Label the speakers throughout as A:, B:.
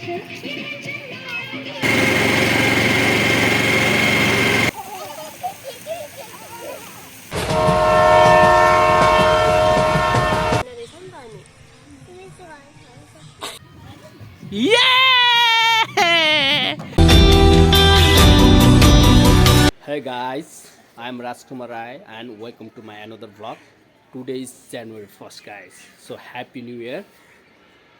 A: Hey guys, I am Rajkumar Rai and welcome to my another vlog. Today is January 1st guys. So happy new year.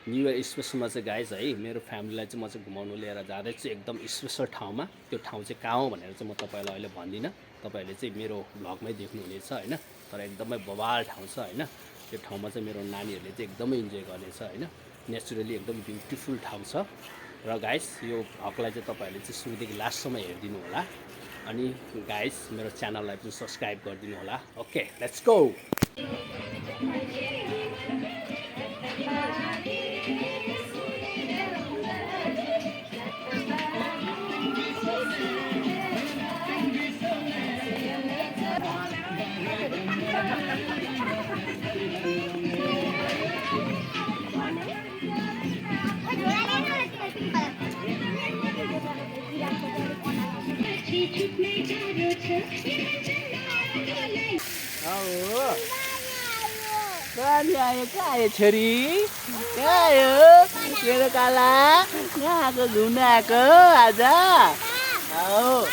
A: New year स्पेसलमा चाहिँ guys है मेरो फ्यामिलीलाई चाहिँ म चाहिँ घुमाउनु लिएर जाँदैछु एकदम स्पेसल ठाउँमा। त्यो ठाउँ चाहिँ कहाँ हो भनेर चाहिँ म तपाईँलाई अहिले भन्दिनँ, तपाईँहरूले चाहिँ मेरो भ्लगमै देख्नुहुनेछ होइन। तर एकदमै बवाल ठाउँ छ होइन। त्यो ठाउँमा चाहिँ मेरो नानीहरूले चाहिँ एकदमै इन्जोय गर्नेछ होइन। नेचुरली एकदम ब्युटिफुल ठाउँ छ। र गाइस यो भ्लगलाई चाहिँ तपाईँहरूले चाहिँ सुरुदेखि लास्टसम्म हेरिदिनु होला। अनि गाइस मेरो च्यानललाई पनि सब्सक्राइब गरिदिनु होला। Okay let's go. Kami ayo kaya छोरी आयो मेरो काला यहाँ आएको घुम्न आएको आज आओ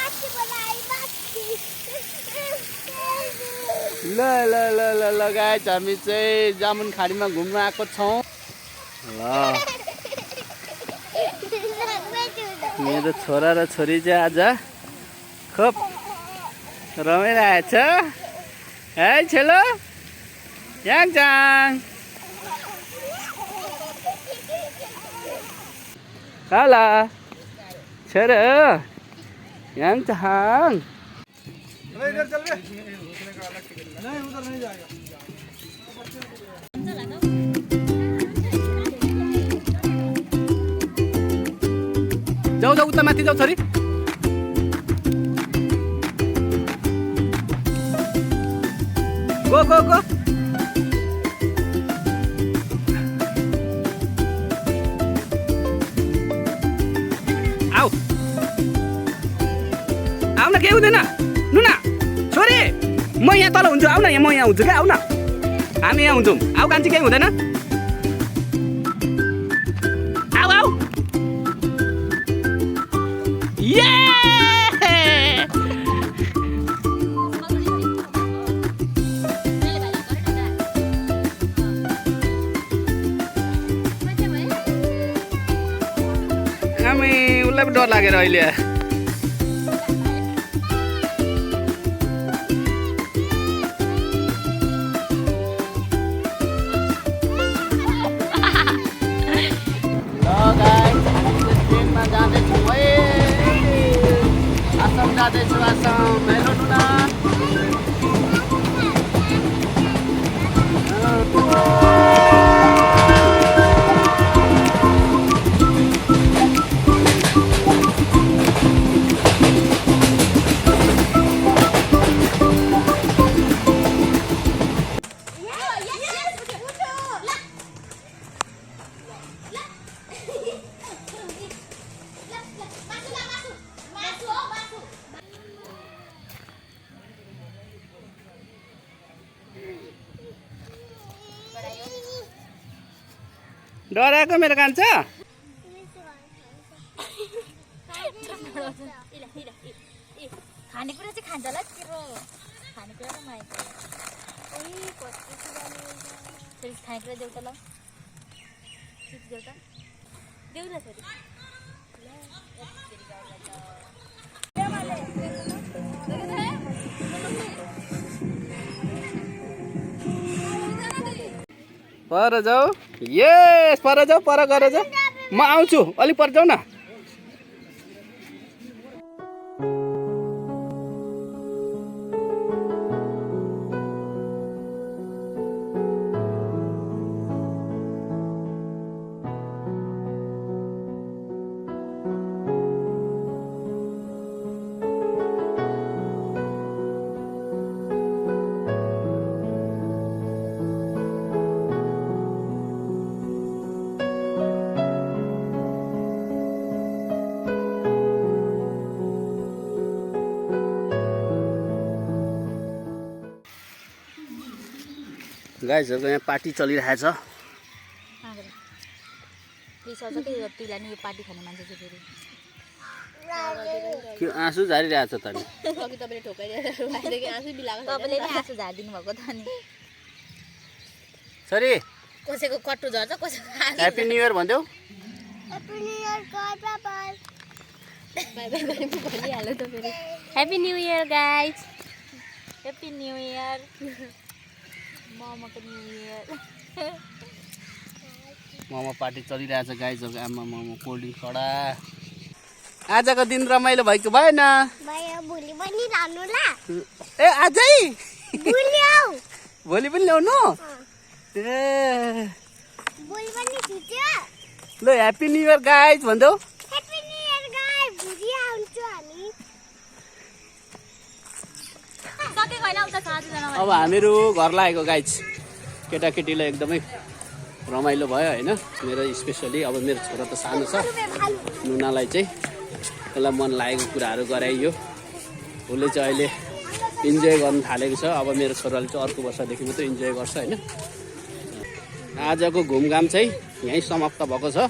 A: ल ल ल ल ल गाइस हामी चाहिँ जामुन खाडीमा घुम्न आएको छौँ। ल मेरो छोरा र छोरी चाहिँ आज खुब रमाइरहेछ है छेलो याङचाङ काला छोरो याङचाङ जाऊ जाऊ उता माथि जाऊ छोरी। गो गो गो आऊ आऊ न के हुँदैन नुना छोरी म यहाँ तल हुन्छु आऊ न म यहाँ हुन्छु क्या आऊ न हामी यहाँ हुन्छौँ आऊ कान्छी केही हुँदैन आऊ आऊ ये हामी उसलाई पनि डर लागेर अहिले ट्रेनमा जाँदैछु है आसाम जाँदैछु आसाम हेलो नुना डराएको मेरो कान्छा
B: खानेकुरा चाहिँ खान्छ होला तेरो खानेकुरा त माइक खानेकुरा देऊ त ल देऊ त देऊ न छोरी
A: पर जाऊ यस पर जाऊ पर गएर जाऊ म आउँछु अलिक पर जाऊ न। गाइजहरूको यहाँ पार्टी चलिरहेछ।
B: जतिलाई नि यो पार्टी खाने मान्छे चाहिँ फेरि
A: के आँसु झारिरहेछ त नि?
B: अघि तपाईँले ठोकाइदिएर आँसु बिलाएको तपाईँले नै आँसु झारिदिनु भएको त नि।
A: सरी
B: कसैको कट्टु झर्छ कसैको
A: ह्याप्पी न्यू इयर भन्देऊ।
B: Happy new year bye bye गरेको भनिहाल्यो त फेरि। Happy new year guys, happy new year, मोमोको न्यू इयर।
A: मोमो पार्टी चलिरहेछ गाइजहरूको। आमा मोमो कोल्ड ड्रिङ्क कडा। आजको दिन रमाइलो भएको भएन?
B: भोलि पनि लानु ला।
A: ए आजै
B: भोलि
A: पनि ल्याउनु? ए
B: भोलि पनि खिच्यो।
A: ल ह्याप्पी न्यू इयर गाइज भन्देऊ।
B: ह्याप्पी न्यू इयर गाइज, भोलि आउँछु हामी। सके गएन उता साथीजना।
A: अब हामीहरू घर लागेको गाइज। केटाकेटीलाई एकदमै रमाइलो भयो होइन। मेरो स्पेसली अब मेरो छोरा त सानो छ, नुनालाई चाहिँ उसलाई मन लागेको कुराहरू गराइयो। उसले चाहिँ अहिले इन्जोय गर्नु थालेको छ। अब मेरो छोराले चाहिँ अर्को वर्षदेखि मात्रै इन्जोय गर्छ होइन। आजको घुमघाम चाहिँ यहीँ समाप्त भएको छ।